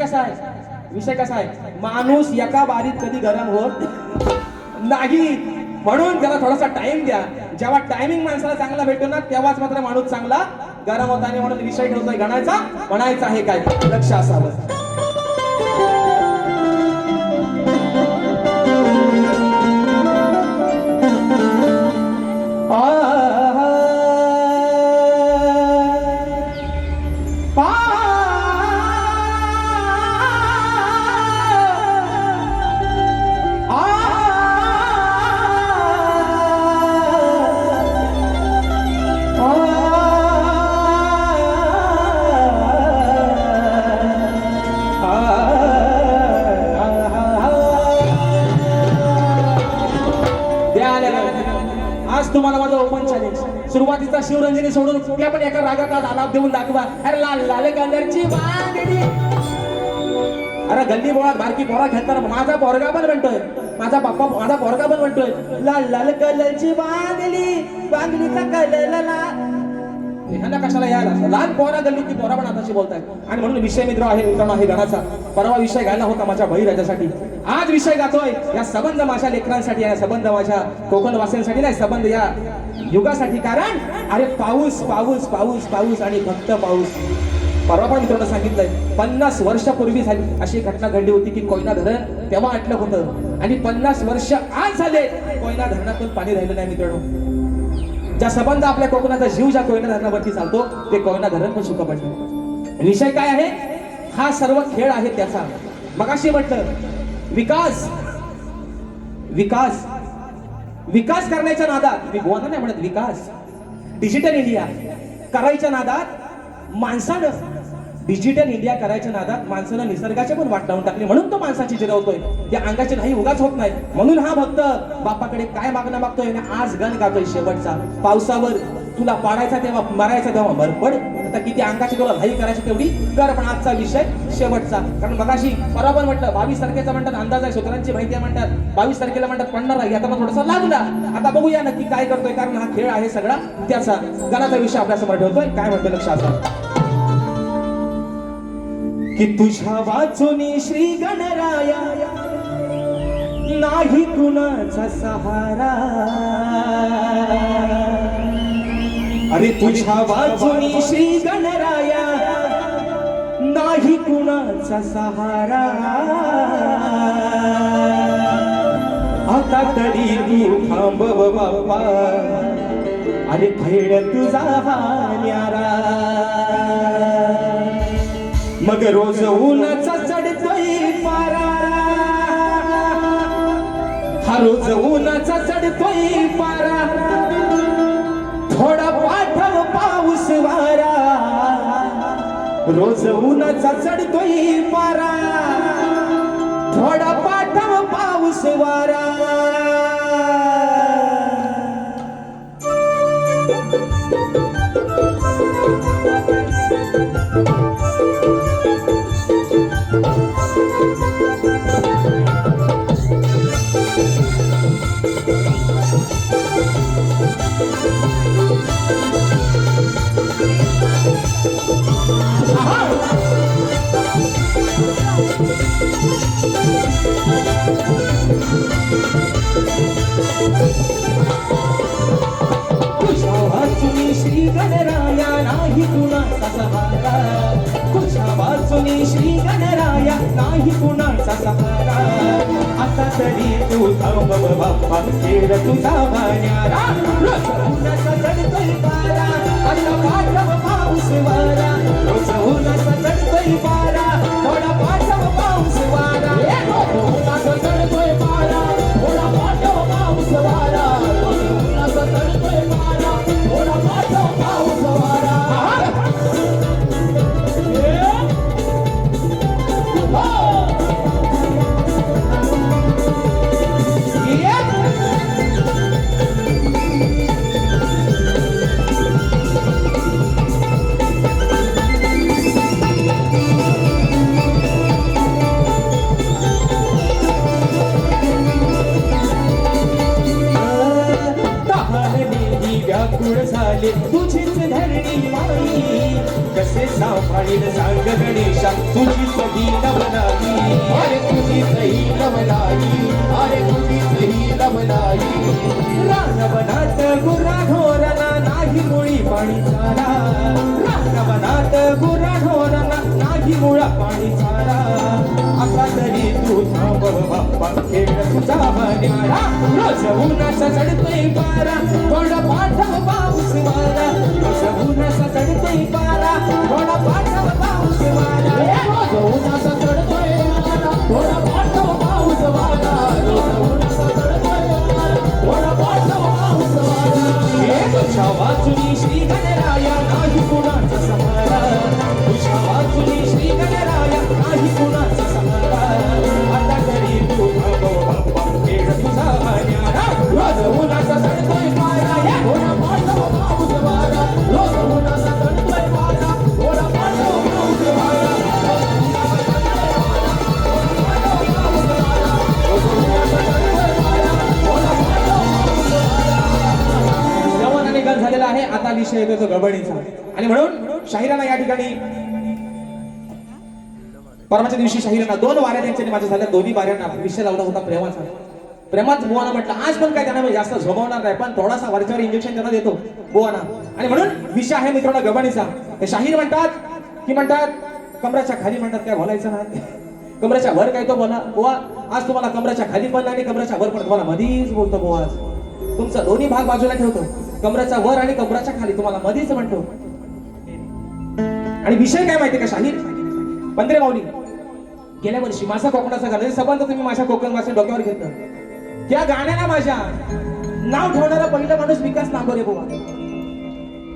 कसा आहे माणूस एका बारीत कधी गरम होत नाही म्हणून त्याला थोडासा टाइम द्या. जेव्हा टायमिंग माणसाला चांगला भेटतो ना तेव्हाच मात्र माणूस चांगला गरम होता. आणि म्हणून विषय ठेवतोय गणाचा म्हणायचा आहे काय लक्ष असावं. आज तुम्हाला माझं ओपन चॅलेंज. सुरुवातीचा शिवरंजनी सोडून कुठल्या पण एका रागात आज आलाप देऊन दाखवा. अरे लाल लाल कलरची बांगडी. अरे गल्ली बोळात बारकी पोरा खेळताना माझा पोरगा पण म्हणतोय माझा बाप्पा माझा पोरगा पण म्हणतोय लाल लाल कलरची बांगडी बांगडीचा कलर लाल. ह्यांना कशाला यायला लहान पोरा गल्लीतली पोरा पण आताशी बोलताय. आणि म्हणून विषय मित्र आहे गणाचा. परवा विषय गायला होता माझ्या बळीराजासाठी. आज विषय गातोय या संबंध माझ्या लेकरांसाठी या संबंध माझ्या कोकणवासियांसाठी नाही संबंध या युगासाठी. कारण अरे पाऊस पाऊस पाऊस पाऊस आणि फक्त पाऊस. परवा पण मित्रांनो सांगितलंय 50 वर्षापूर्वी झाली अशी घटना घडली होती की कोयना धरण तेव्हा आटलं होतं आणि 50 वर्ष आज झाले कोयना धरणातून पाणी राहिलं नाही मित्रांनो. ज्या संबंध आपल्या कोकणाचा जीव ज्या कोयना धरणावरती चालतो ते कोयना धरण पण सुख पडलं. विषय काय आहे हा सर्व खेळ आहे त्याचा. मगाशी म्हटलं विकास विकास विकास करण्याच्या नादात मी गोवा नाही म्हणत विकास डिजिटल इंडिया करायच्या नादात माणसानं डिजिटल इंडिया करायच्या नादात माणसानं निसर्गाचे पण वाट लावून टाकली. म्हणून तो माणसाची जिरवतोय त्या अंगाची नाही उगाच होत नाही. म्हणून हा भक्त बापाकडे काय मागणं मागतोय आणि आज गण गातोय शेवटचा. पावसावर तुला पाडायचा तेव्हा मरायचा तेव्हा भरपड. आता किती अंगाची तुला घाई करायची तेवढी कर. पण आजचा विषय शेवटचा. कारण मगाशी बरोबर म्हटलं 22 तारखेचा म्हणतात अंदाज आहे सूत्रांची माहिती आहे म्हणतात 22 तारखेला म्हणतात पडणार आहे. आता थोडासा लागला. आता बघूया नक्की काय करतोय कारण हा खेळ आहे सगळा त्याचा. गणाचा विषय आपल्यासमोर ठेवतोय काय म्हणतोय लक्ष असा की तुझ्या वाचुनी श्री गणराया नाही कुणाचा सहारा. अरे तुझ्या वाचुनी श्री गणराया नाही कुणाचा सहारा. आता तरी तू थांब बाप्पा अरे खेळ तुझा हा न्यारा. मग रोज उन्हाचा चढतोय पारा हा रोज उन्हाचा चढतोय पारा. थोडा पाठव पाऊस वारा रोज उन्हाचा चढतोय पारा. थोडा पाठव पाऊस वारा. तुझ्या वाचुनी श्री गणराया नाही कुणाचा सहारा. तुझ्या वाचुनी श्री गणराया नाही कुणाचा सहारा आता तरी तू थांब बाप्पा खेळ तुझा वाण्यारा रोज उन्हाचा चढतोय पारा आता पाठव पाऊस वारा रोज उन्हाचा चढतोय पारा थोडा पाठव पाऊस वारा रोज उन्हाचा चढतोय पारा थोडा पाठव पाऊस वारा रोज उन्हाचा चढतोय पारा थोडा पाठव पाऊस वारा व्याकुळ झाले तुझीच धरणी माई कसे सांभाळील सांग गणेशा तुझीच ही नवलाई अरे तुझीच ही नवलाई अरे तुझीच ही नवलाई रानवनात गुरा ढोरांना नाही मुळी पाणी चारा रानवनात गुरा ढोरांना नाही मुळा पाणी चारा आता तरी तू थांब बाप्पा खेळ तुझा वाण्यारा रोज उन्हाचा चढतोय पारा थोडा पाठव पाऊस वारा रोज उन्हाचा चढतोय पारा थोडा पाठव पाऊस वारा रोज उन्हाचा चढतोय पारा थोडा पाठव पाऊस वारा रोज उन्हाचा चढतोय पारा थोडा पाठव पाऊस वारा तुझ्या वाचुनी श्री गणराया नाही कुणाचा सहारा तुझ्या वाचुनी श्री गणराया नाही कुणाचा सहारा आता तरी तू थांब बाप्पा खेळ तुझा वाण्यारा रोज उन्हाचा चढतोय पारा थोडा पाठव पाऊस वारा रोज उन्हाचा चढतोय पारा थोडा पाठव पाऊस वारा जवान आणि गल झालेला आहे आता विषय येतो तो गडबडीचा आणि म्हणून शाहिरांना या ठिकाणी परवाच्या दिवशी शाहिरांना 2 वाऱ्या त्यांच्याने माझ्या झाल्या दोन्ही वाऱ्यांना विषय लावला होता प्रेमाचा प्रेमात बुवाना म्हटलं आज पण काय त्यांना जास्त झोपवणार नाही पण थोडासा वरच्यावर इंजेक्शन त्यांना देतो बुवाना आणि म्हणून विषय आहे मित्रांनो गबाणीचा ते शाहीर म्हणतात कमराच्या खाली म्हणतात काय बोलायचं नाही कमराच्या वर काय तो बोला बुवा आज तुम्हाला कमराच्या खाली पण आणि कमराच्या वर पण तुम्हाला मधीच बोलतो बुवा आज तुमचा दोन्ही भाग बाजूला ठेवतो कमराच्या वर आणि कमराच्या खाली तुम्हाला मधीच म्हणतो आणि विषय काय माहितीये का शाहीर पंधरे माऊली गेल्या वर्षी माझा कोकणाचा गाणं संबंध तुम्ही माझ्या कोकण भाषा डोक्यावर घेतलं या गाण्याला माझ्या नाव ठेवणारा पहिला माणूस विकास नांगोरे बुवा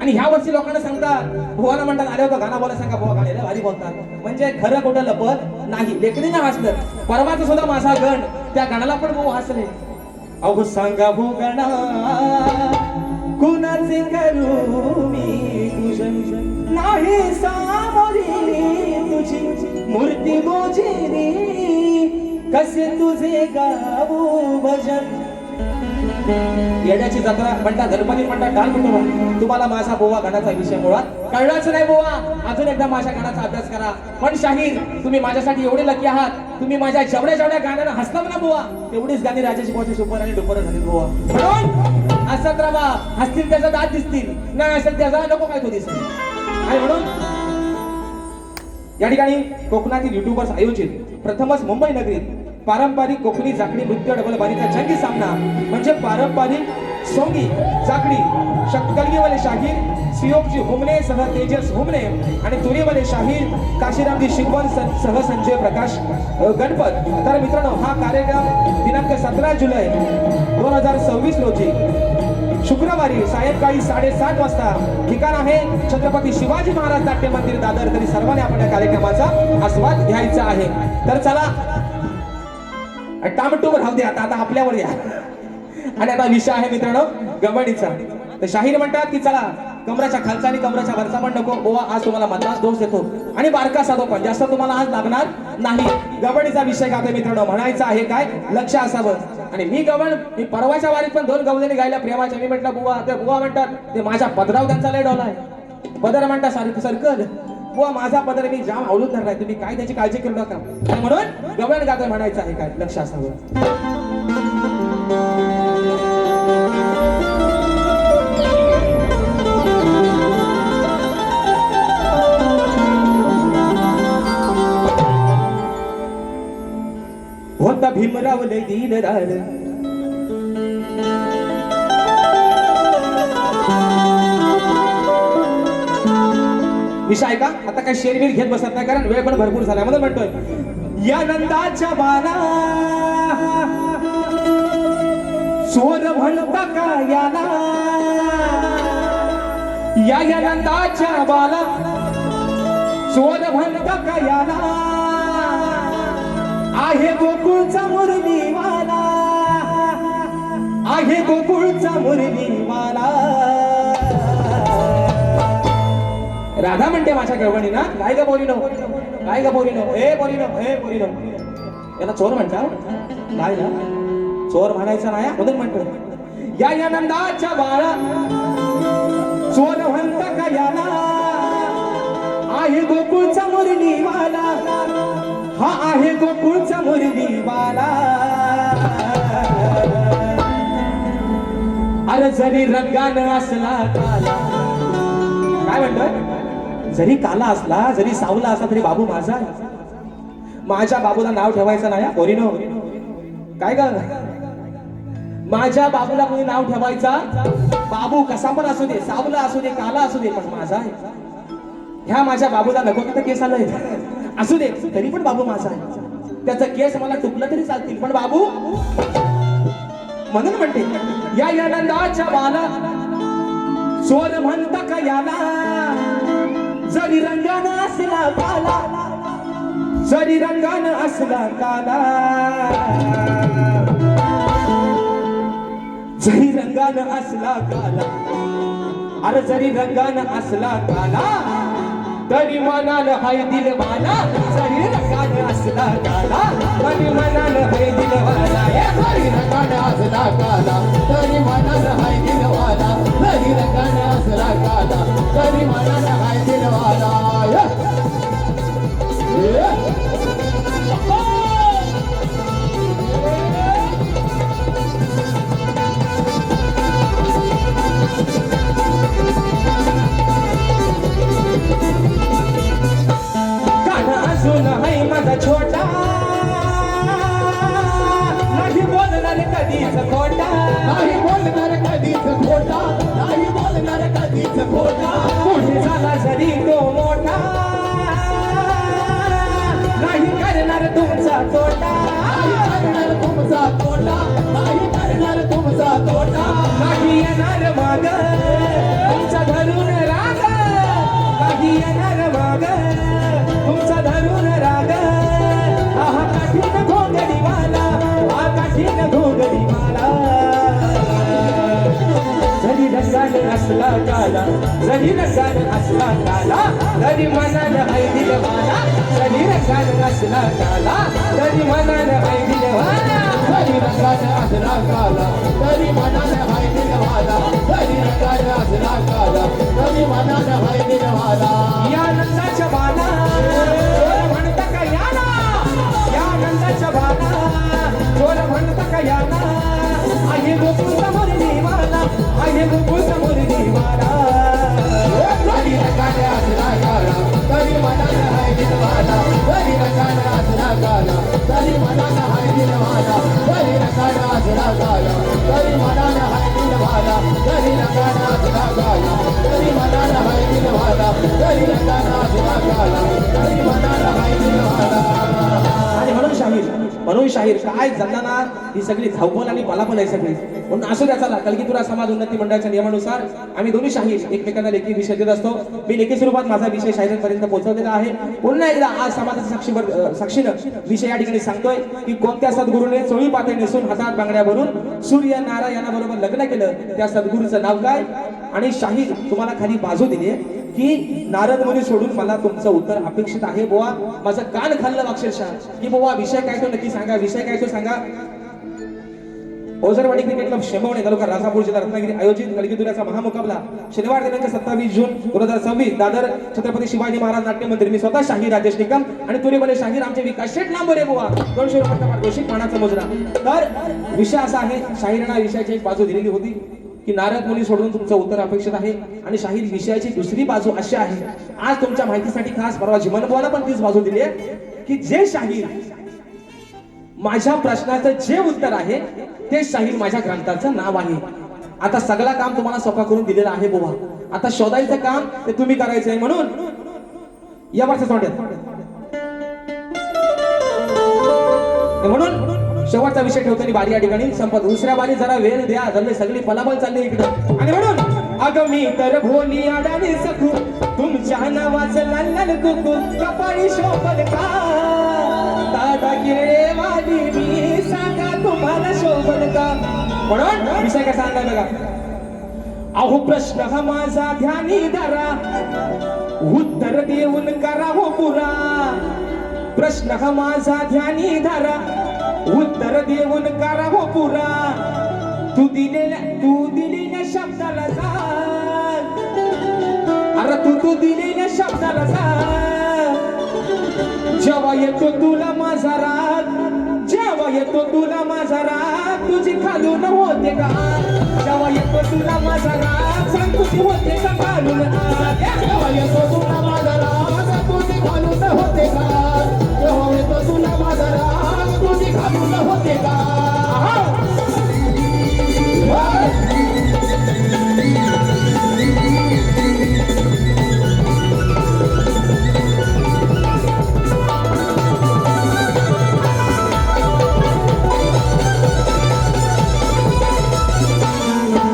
आणि ह्या वर्षी लोकांना सांगतात बुवाला म्हणतात अरे होता गाणं बोला सांगा बुवा गाण्याला भारी बोलतात म्हणजे खरं कुठं लपत नाही लेखणीने हसलं परवाचा सुद्धा माझा गण त्या गाण्याला पण बुवा हसले अहो सांगा भो गणा कुणाचे करू मी पूजन नाही सामोरी तुझी मूर्ती मोजेरी कसे तुझे गाऊ भजन येण्याची जत्रा म्हणता गणपती म्हणता डाल कुटुंब तुम्हाला माझा बोवा गाण्याचा विषय मुळात कळलाच नाही बोवा अजून एकदा माझ्या गाण्याचा अभ्यास करा पण शाहीर तुम्ही माझ्यासाठी एवढे लकी आहात तुम्ही माझ्या जेवढ्या गाण्याला हसला ना बोवा तेवढीच गाणी राजाची पोचे सुपर आणि डुपर झाली बोवा म्हणून असत राहा हसतील त्याचा दात दिसतील नाही असेल त्याचा नको काय तो दिसेल आणि म्हणून या ठिकाणी कोकणातील युट्यूबर्स आयोजित प्रथमच मुंबई नगरीत पारंपरिक कोकणी जाकडी नृत्य डबल बारीचा जंगी सामना म्हणजे पारंपरिक सोंगी जाकडी कलगीवाले शाहीर सियोगजी हुमने सह तेजस हुमने आणि तुरीवाले शाहीर काशीरामजी शिकवण सह संजय प्रकाश गणपत तर मित्रांनो हा कार्यक्रम दिनांक 17 जुलै 2026 रोजी शुक्रवारी सायंकाळी 7:30 वाजता ठिकाण आहे छत्रपती शिवाजी महाराज नाट्य मंदिर दादर तरी सर्वांनी आपण या कार्यक्रमाचा आस्वाद घ्यायचा आहे तर चला टामटूवर राहू दे आता आपल्यावर या आणि आता विषय आहे मित्रांनो गवणीचा तर शाहीर म्हणतात की चला कमराच्या खालचा आणि कमराच्या वरचा पण नको बोवा आज तुम्हाला मद्रास दोष देतो आणि बारका साधो पण जास्त तुम्हाला आज लागणार नाही गवणीचा विषय गातो मित्रांनो म्हणायचा आहे काय लक्ष असावं आणि मी मी परवाच्या वारीत पण 2 गवलेने गायल्या प्रेमाच्या मी म्हटलं बुवा ते बुवा म्हणतात ते माझ्या पदराव त्यांचा लय डोला आहे पदर म्हणतात सर्कल बुवा माझा पदर मी जाम आवडून धरलाय तुम्ही काय त्याची काळजी करू नका म्हणून गवळण गातो म्हणायचं आहे काय लक्ष असावं हाय दिलदार. विषय ऐका, आता काय शेरबीर घेत बसत नाही कारण वेळ पण भरपूर झाला म्हणून म्हणतोय या नंदाच्या बाला चोर म्हणता का याला, या नंदाच्या बाला चोर म्हणता का याला, आहे गोकुळचा मुरलीवाला, आहे गोकुळचा मुरलीवाला. राधा म्हणते माझ्या गवणी ना, काय ग बोलीनो, काय ग बोलीनो, ए बोलीनो, ए बोलीनो. याला चोर म्हणता नाही ना, चोर म्हणायचा नाही म्हणून म्हणतो या नंदाच्या बाळा चोर म्हणता का याला, आहे गोकुळचा मुरलीवाला, हा आहे गोकुळचा मुरलीवाला. अरे जरी रंगानं असला काला, काय म्हणतोय, जरी काला असला जरी सावला असला तरी बाबू माझा. माझ्या बाबूला नाव ठेवायचं नाही पोरीनो. काय ग, माझ्या बाबूला कोणी नाव ठेवायचा, बाबू कसा पण असू दे, सावला असू दे, काला असू दे, पण माझा आहे. ह्या माझ्या बाबूला नको तर केस आलंय असू दे तरी पण बाबू माझा आहे. त्याचा केस मला टुकलं तरी चालतील पण बाबू. म्हणून म्हणते या नंदाच्या बाला चोर म्हणता का याला, जरी रंगानं असला काला, जरी रंगानं असला काला, जरी रंगानं असला काला, अरे जरी रंगानं असला काला, तरी मनानं हाय दिलवाला, जरी रंगानं असला काला, तरी मनानं हाय दिलवाला. जरी रंगानं असला काला, तरी मनानं हाय दिलवाला, जरी रंगानं असला काला, तरी मनानं हाय दिलवाला. अजून हाय माझा छोटा, नाही बोलणार कधीच खोटा, नाही बोलणार कधीच खोटा, नाही बोलणार कधीच खोटा. पुढे झाला जरी तो मोठा, नाही करणार तुमचा तोटा, नाही करणार तुमचा तोटा, नाही करणार तुमचा तोटा. नाही येणार माग तुमचा धरून राग, नाही येणार माग तुमचा धरून राग. हा काठीन घोंगडीवाला, हा काठीन घोंगडीवाला. जरी रंगानं असला काला, जरी रंगानं असला काला, तरी मनानं हाय दिलवाला, जरी रंगानं असला काला, तरी मनानं हाय दिलवाला. जरी रंगानं असला काला, तरी मनानं हाय दिलवाला, जरी रंगानं असला काला, तरी मनानं हाय दिलवाला. या नंदाच्या बाला चोर म्हणता का याला, या नंदाच्या बाला चोर म्हणता का याला, आहे गोकुळचा मुरलीवाला, आहे गोकुळचा मुरलीवाला. जरी रंगानं असला काला, तरी मनानं हाय दिलवाला, जरी रंगानं असला काला, तरी मनानं हाय दिलवाला, जरी रंगानं असला काला, तरी मनानं हाय दिलवाला, जरी रंगानं असला काला, तरी मनानं हाय दिलवाला, जरी रंगानं असला काला, तरी मनानं हाय दिलवाला. आणि म्हणून शाहीर काय जणांना ही सगळी धावपळ आणि पलापल आहे सगळी. म्हणून असू द्या, चला कलगीतुरा समाज उन्नती मंडळाच्या नियमानुसार आम्ही दोन्ही शाहीर एकमेकांना लेखी विषय देत असतो. मी लेखी स्वरूपात माझा विषय शाहिरांपर्यंत पोहोचवलेला आहे. पुन्हा एकदा आज समाजाच्या साक्षीनं विषय या ठिकाणी सांगतोय की कोणत्या सद्गुरूने चोळी पाते नेसून हातात बांगड्या भरून सूर्य नारायणाबरोबर लग्न केलं, त्या सद्गुरूचं नाव काय. आणि शाहीर तुम्हाला खाली बाजू दिली की नारद मुनी सोडून मला तुमचं उत्तर अपेक्षित आहे. बुवा माझं कान खाल्लं अक्षरशः की बुवा विषय काय तो नक्की सांगा, विषय काय तो सांगा. ओझरवाडी क्रिकेट क्लब शेंबवणे तालुका राजापूर जिल्हा रत्नागिरी आयोजित कलगीतुऱ्याचा महामुकाबला शनिवार दिनांक 27 जून 2026 दादर छत्रपती शिवाजी महाराज नाट्य मंदिर. मी स्वतः शाहीर राजेश निकम आणि तुरीबले शाहीर आमचे विकास शेठ लांबोरे बुवा 200 रुपयांचा पारितोषिक मानाचा मोजरा. तर विषय असा आहे, शाहीरांना विषयाची एक बाजू दिलेली होती की नारद मुनी सोडून तुमचं उत्तर अपेक्षित आहे. आणि शाहीर विषयाची दुसरी बाजू अशी आहे, आज तुमच्या माहितीसाठी खास परवा जिमन बुवाला पण तीच बाजू दिली आहे की जे शाहीर माझ्या प्रश्नाचं जे उत्तर आहे ते शाहीर माझ्या ग्रंथाचं नाव आहे. आता सगळं काम तुम्हाला सोपा करून दिलेलं आहे बुवा. आता शोधायचं काम ते तुम्ही करायचंय. म्हणून या वर्षी म्हणून शेवटचा विषय ठेवताना बारी या ठिकाणी संपत. दुसऱ्या बारी जरा वेळ द्या, जल्ले सगळी पलाबल चालली इकडं. आणि म्हणून अगं मी तर भोली अडाणी सखू तुमच्या नावाचं लाल कुकू कपाळी शोभल का दादा गिरे वाली मी सांगा तुम्हाला शोभल का. म्हणून विषय काय सांगाय बघा. अहो प्रश्न हा माझा ध्यानी धरा उत्तर देऊन करा हो पुरा. प्रश्न हा माझा ध्यानी धरा उत्तर देऊन करा हो पुरा. तू दिलेल्या शब्दाला जाग अरे तू दिलेल्या शब्दाला जाग. जेव्हा येतो तुला माझा राग जेव्हा येतो तुला माझा राग तुझी खालून होते का. जेव्हा येतो तुला माझा राग सांग तुझी होते का खालून. जेव्हा येतो तुला माझा राग तुझी घालून होते का. जेव्हा येतो तुला माझा राग तुझी घालून होते का.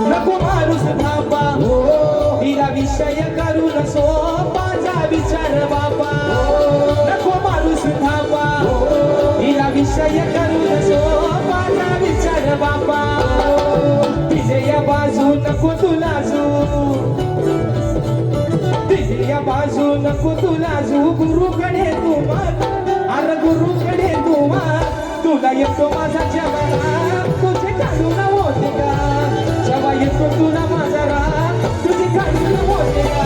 नको माणूस धापा तिला विषय करून सोपाचा विचार बाबा. नको माणूस धापा तिला विषय करून सोपाचा विचार बाबा. तिचे या बाजू नको तुला जू तिचे या बाजू नको तुला जू. गुरुकडे तू मान अरे गुरुकडे तू मान. तुला येतो माझा जमाना तुझे काढून होते का. जेव्हा येतो तुला माझा राग तुझी काढून होते का.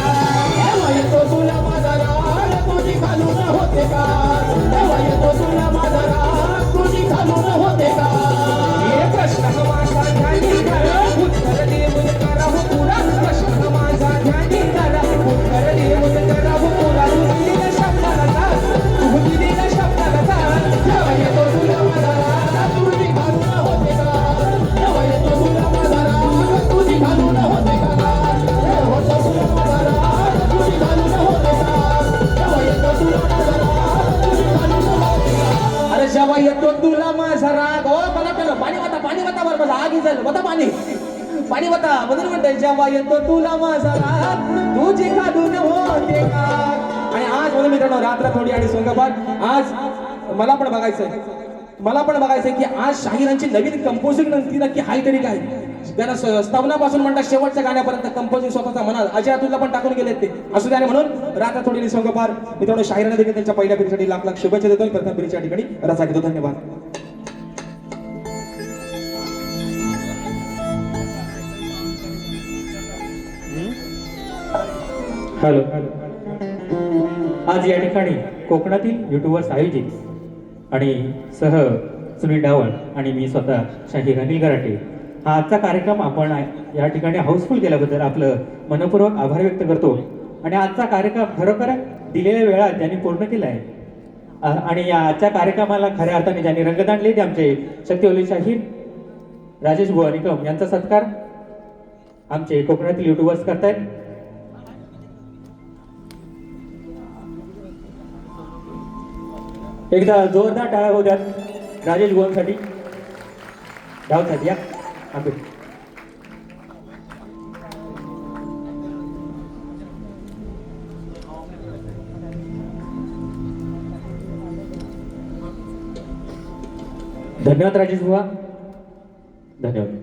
जेव्हा येतो तुला माझा राग तुझी घालून होते का. जेव्हा येतो तुला माझा राग तुझी घालून होते का. हे प्रश्न हा माझा ध्यानी धरा उत्तर देऊन करा हो पुरा. प्रश्न हा माझा ध्यानी धरा उत्तर देऊन करा हो पुरा. तू दिलेल्या शब्दाला जा तू दिलेल्या शब्दाला जा. जेव्हा येतो तुला माझा राग तुझी घालून होते का. जेव्हा येतो तुला माझा राग तुझी घालून होते का. जेव्हा येतो तुला माझा राग तुझी घालून होते का. जेव्हा येतो तुला माझा राग तुझी घालून होते का. अरे जेव्हा येतो तुला माझा राग ओ मला पेलो पाणी वाता बरोबर आगी झालं वता पाणी वता म्हणून म्हणते जेव्हा येतो तुला माझा राग तुझी खालून होते का. आणि आज म्हणून मित्रांनो रात्र थोडी आणि सोंगाबाद आज मला पण बघायचंय की आज शाहिरांची नवीन कंपोजिंग नक्की हाय तरी काय. त्यांना स्तवनापासून म्हणतात शेवटच्या गाण्यापर्यंत कंपोजिंग स्वतःचा मनात अजय अतुलला पण टाकून गेलेत ते असू द्या. म्हणून रात्र थोडी निसंगपार मित्रांनो शाहिरांना देखील त्यांच्या पहिल्या फेरीसाठी लाख लाख शुभेच्छा देतो. प्रथम फेरीच्या ठिकाणी रचा घेतो. धन्यवाद. हॅलो. आज या ठिकाणी कोकणातील युट्यूबर्स आयोजित आणि सह सुनील डावळ आणि मी स्वतः शाहीर अनिल गराटे हा आजचा कार्यक्रम आपण या ठिकाणी हाऊसफुल केल्याबद्दल आपलं मनपूर्वक आभार व्यक्त करतो. आणि आजचा कार्यक्रम खरोखर दिलेल्या वेळात त्यांनी पूर्ण केला आहे. आणि या आजच्या कार्यक्रमाला खऱ्या अर्थाने ज्यांनी रंगत आणले ते आमचे शक्तिवली शाहीर राजेश बुवा निकम यांचा सत्कार आमचे कोकणातील युट्यूबर्स करतायत. एकदा जोरदार टाळ्या होऊ द्यात राजेश बुवांसाठी डावसाठी. या आंबे धन्यवाद राजेश बुवा. धन्यवाद.